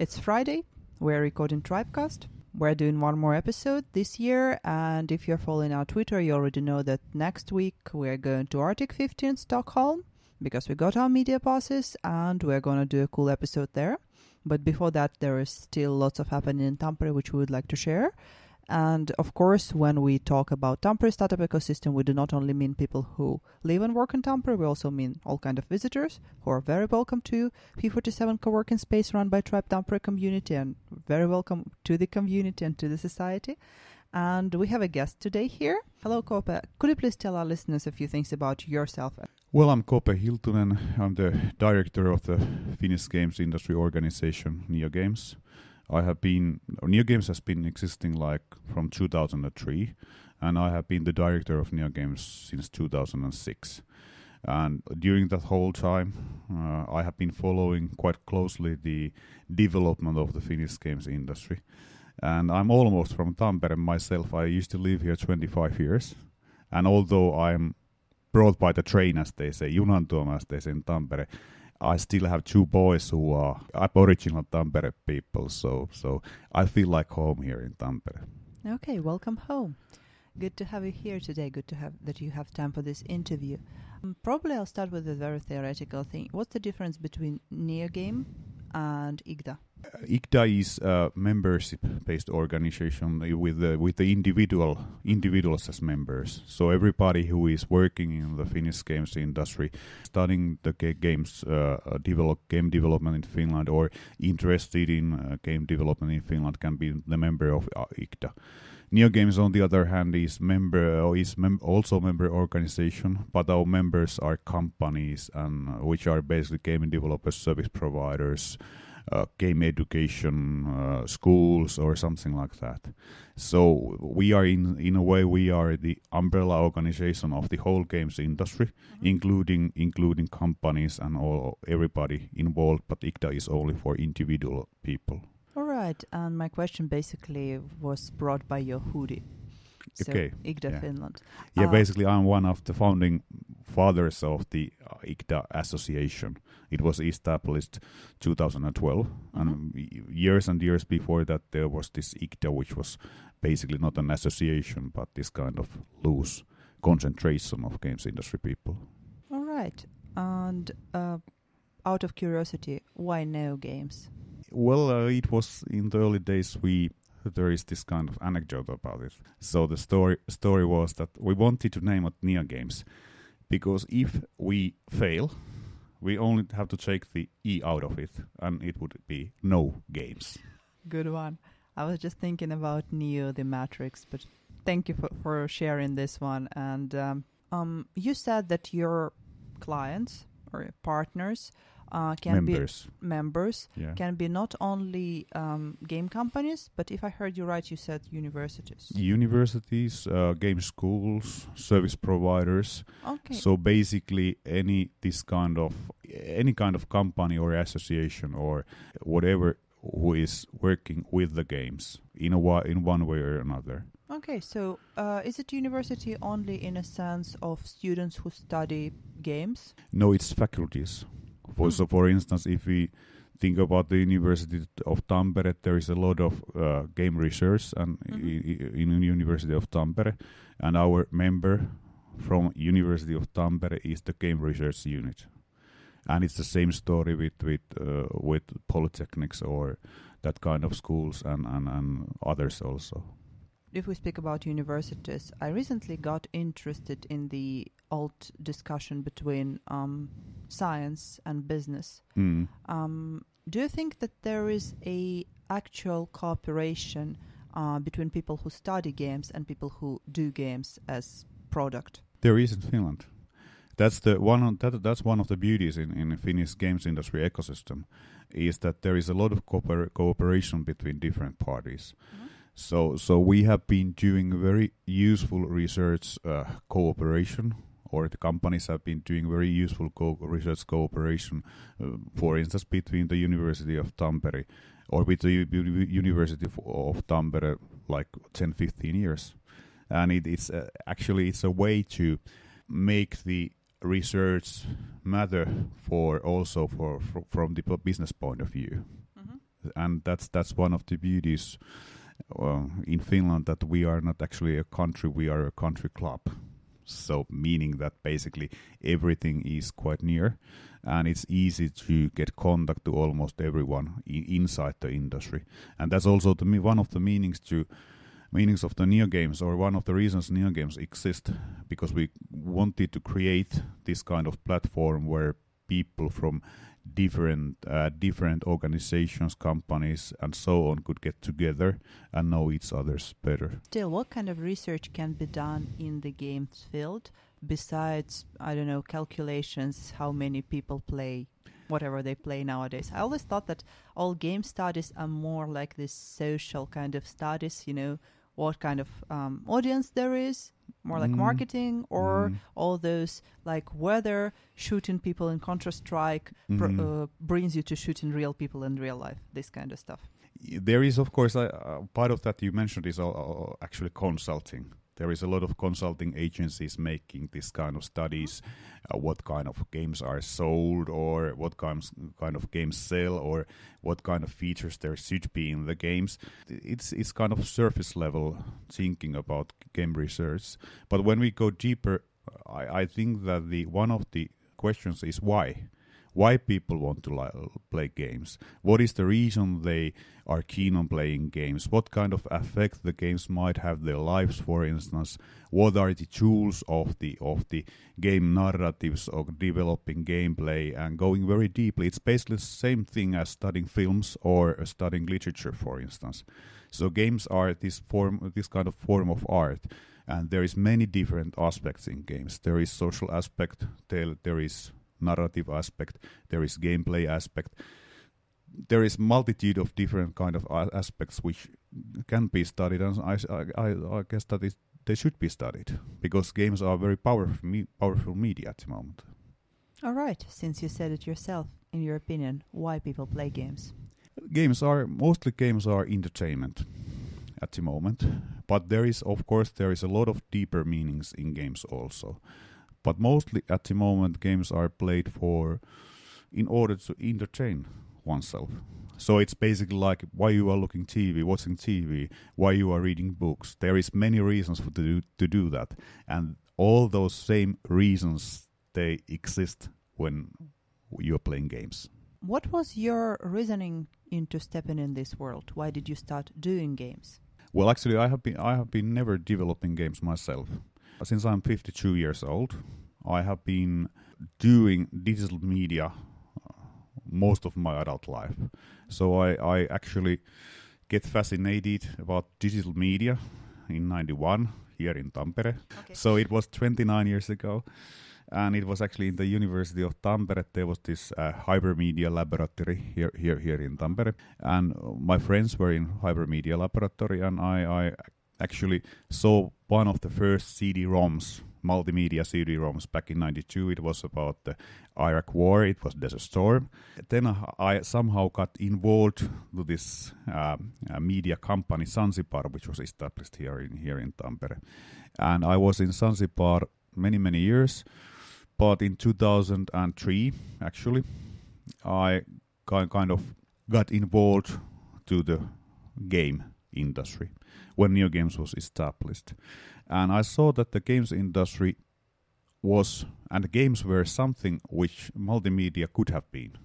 It's Friday. We're recording Tribecast. We're doing one more episode this year, and if you're following our Twitter, you already know that next week we're going to Arctic 50 in Stockholm because we got our media passes, and we're going to do a cool episode there. But before that, there is still lots of happening in Tampere, which we would like to share. And of course, when we talk about Tampere startup ecosystem, we do not only mean people who live and work in Tampere, we also mean all kind of visitors who are very welcome to P47 co-working space run by Tribe Tampere community, and very welcome to the community and to the society. And we have a guest today here. Hello, Koopee. Could you please tell our listeners a few things about yourself? Well, I'm Koopee Hiltunen. I'm the director of the Finnish games industry organization, NeoGames. NeoGames has been existing like from 2003, and I have been the director of NeoGames since 2006. And during that whole time, I have been following quite closely the development of the Finnish games industry. And I'm almost from Tampere myself. I used to live here 25 years. And although I'm brought by the train, as they say, junantuoma, as they say in Tampere, I still have two boys who are aboriginal Tampere people, so I feel like home here in Tampere. Okay, welcome home. Good to have you here today. Good to have that you have time for this interview. Probably I'll start with a very theoretical thing. What's the difference between NeoGame and IGDA? IGDA is a membership-based organization with the individuals as members. So everybody who is working in the Finnish games industry, studying the game development in Finland, or interested in game development in Finland, can be the member of IGDA. NeoGames, on the other hand, is also member organization, but our members are companies, and which are basically game developers, service providers, game education, schools, or something like that. So we are in a way we are the umbrella organization of the whole games industry, including companies and everybody involved. But IGDA is only for individual people. All right, and my question basically was brought by your hoodie. So Okay. IGDA Yeah. Finland. Yeah, basically I'm one of the founding fathers of the IGDA association. It was established 2012, and years and years before that there was this IGDA, which was basically not an association, but this kind of loose concentration of games industry people. All right, and out of curiosity, why NeoGames? Well, it was in the early days there is this kind of anecdote about it. So the story was that we wanted to name it NeoGames because if we fail, we only have to take the E out of it, and it would be no games. Good one. I was just thinking about Neo, the Matrix, but thank you for sharing this one. And you said that your clients or partners can members Yeah. can be not only game companies, but if I heard you right, you said universities. Universities, game schools, service providers. Okay. So basically any kind of company or association or whatever who is working with the games in one way or another. Okay, so is it university only in a sense of students who study games? No, it's faculties. So, for instance, if we think about the University of Tampere, there is a lot of game research and in the University of Tampere, and our member from University of Tampere is the game research unit, and it's the same story with polytechnics or that kind of schools and others also. If we speak about universities, I recently got interested in the old discussion between science and business. Do you think that there is a actual cooperation between people who study games and people who do games as product? There is in Finland. That's one of the beauties in Finnish games industry ecosystem, is that there is a lot of cooperation between different parties. So we have been doing very useful research cooperation, or the companies have been doing very useful research cooperation, for instance, between the University of Tampere or with the University of Tampere like 10-15 years. And it's a way to make the research matter from the business point of view. and that's one of the beauties in Finland, that we are not actually a country, we are a country club. So meaning that basically everything is quite near, and it's easy to get contact to almost everyone inside the industry. And that's also one of the meanings of the Neo Games, or one of the reasons Neo Games exist, because we wanted to create this kind of platform where people from different organizations, companies, and so on could get together and know each other's better. Still, what kind of research can be done in the games field besides, I don't know, calculations, how many people play whatever they play nowadays? I always thought that all game studies are more like this social kind of studies, what kind of audience there is, more like marketing, or all those like whether shooting people in Counter-Strike brings you to shooting real people in real life, this kind of stuff. There is, of course, part of that you mentioned is actually consulting. There is a lot of consulting agencies making this kind of studies, what kind of games are sold, or what kind of games sell, or what kind of features there should be in the games. It's kind of surface level thinking about game research. But when we go deeper, I think that one of the questions is why. Why people want to play games? What is the reason they are keen on playing games? What kind of effect the games might have their lives, for instance? What are the tools of the game narratives of developing gameplay and going very deeply? It's basically the same thing as studying films or studying literature, for instance. So games are this kind of form of art, and there is many different aspects in games. There is social aspect, there is narrative aspect, there is gameplay aspect, there is multitude of different kind of aspects which can be studied, and I guess that they should be studied, because games are very powerful media at the moment. All right, since you said it yourself, in your opinion, why people play games? Games are entertainment at the moment, but there is a lot of deeper meanings in games also. But mostly at the moment, games are played in order to entertain oneself. So it's basically like why you are watching TV, why you are reading books. There is many reasons to do that, and all those same reasons, they exist when you are playing games. What was your reasoning into stepping in this world? Why did you start doing games? Well, actually, I have been never developing games myself. Since I'm 52 years old, I have been doing digital media most of my adult life. So I actually get fascinated about digital media in 91 here in Tampere. Okay. So it was 29 years ago. And it was actually in the University of Tampere. There was this hypermedia laboratory here in Tampere. And my friends were in hypermedia laboratory, and I actually saw one of the first CD-ROMs, multimedia CD-ROMs back in 92. It was about the Iraq War. It was Desert Storm. Then I somehow got involved with this media company Zanzibar, which was established here in Tampere. And I was in Zanzibar many years. But in 2003, actually, I kind of got involved to the game industry when Neo Games was established. And I saw that the games industry games were something which multimedia could have been,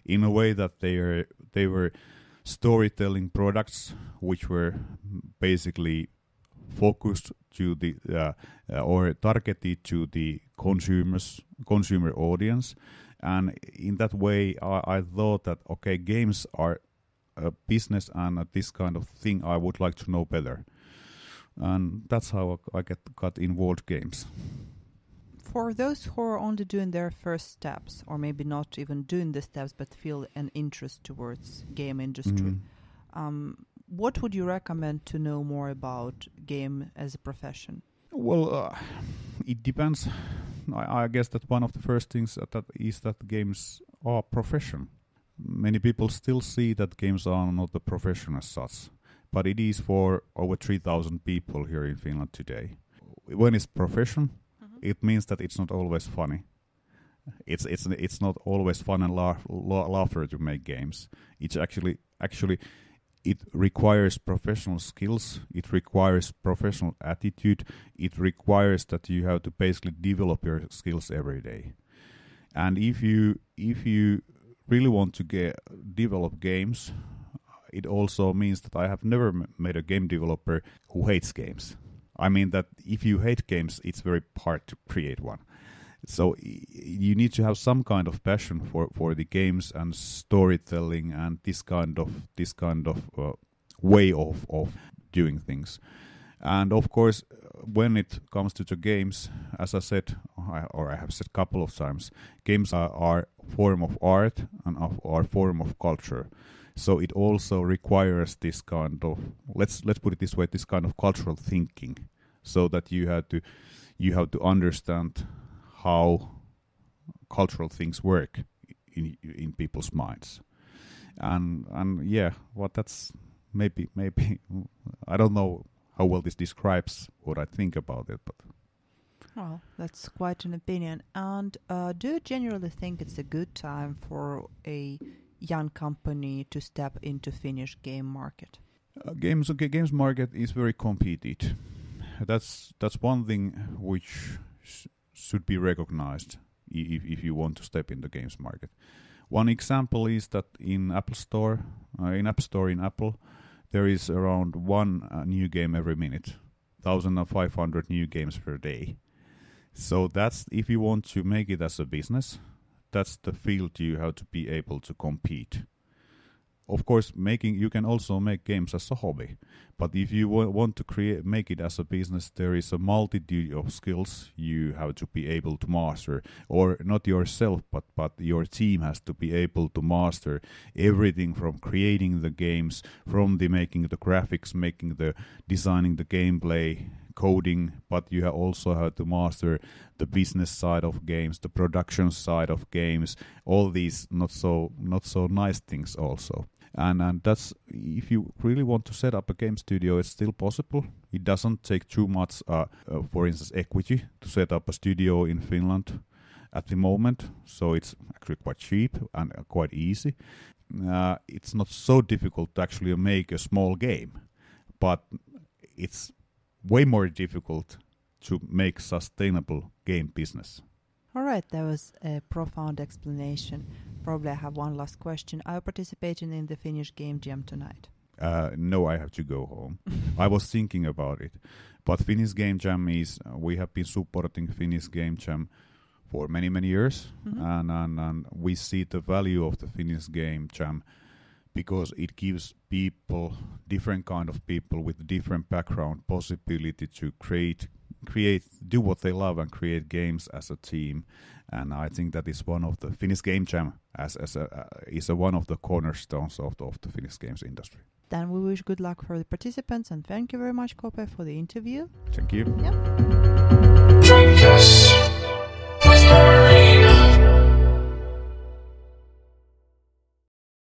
in a way that they were storytelling products which were basically focused to the or targeted to the consumer audience. And in that way, I thought that, okay, games are a business, and this kind of thing I would like to know better. And that's how I got involved games. For those who are only doing their first steps, or maybe not even doing the steps, but feel an interest towards game industry, what would you recommend to know more about game as a profession? Well, it depends. I guess that one of the first things is that games are a profession. Many people still see that games are not a profession as such, but it is for over 3,000 people here in Finland today. When it's profession, it means that it's not always funny. It's not always fun and laughter to make games. It's actually actually it requires professional skills, it requires professional attitude, it requires that you have to basically develop your skills every day. And if you really want to develop games, it also means that I have never met a game developer who hates games. I mean that if you hate games, it's very hard to create one. So you need to have some kind of passion for the games and storytelling and this kind of way of doing things. And of course, when it comes to the games, as I said, or I have said a couple of times, games are a form of art and are form of culture. So it also requires this kind of, let's put it this way, this kind of cultural thinking, so that you have to understand how cultural things work in people's minds, and yeah, well, that's maybe I don't know how well this describes what I think about it, but well, that's quite an opinion. And do you generally think it's a good time for a young company to step into Finnish game market? Games market is very competitive. That's one thing which should be recognized if you want to step in the games market. One example is that in App Store in Apple, there is around one new game every minute, 1,500 new games per day. So that's, if you want to make it as a business, that's the field you have to be able to compete. Of course, you can also make games as a hobby, but if you want to make it as a business, there is a multitude of skills you have to be able to master, or not yourself, but your team has to be able to master everything from creating the games, from making the graphics, designing the gameplay, coding, but you also have to master the business side of games, the production side of games, all these not so nice things also. And that's, if you really want to set up a game studio, it's still possible. It doesn't take too much, for instance, equity to set up a studio in Finland at the moment. So it's actually quite cheap and quite easy. It's not so difficult to actually make a small game, but it's way more difficult to make sustainable game business. All right, that was a profound explanation. Probably I have one last question. Are you participating in the Finnish Game Jam tonight? No, I have to go home. I was thinking about it. But Finnish Game Jam we have been supporting Finnish Game Jam for many, many years. Mm-hmm. And we see the value of the Finnish Game Jam because it gives people, different kind of people with different background, possibility to do what they love and create games as a team. And I think that is one of the Finnish Game Jam is one of the cornerstones of the Finnish games industry. Then we wish good luck for the participants, and thank you very much, Koopee, for the interview. Thank you. Yep.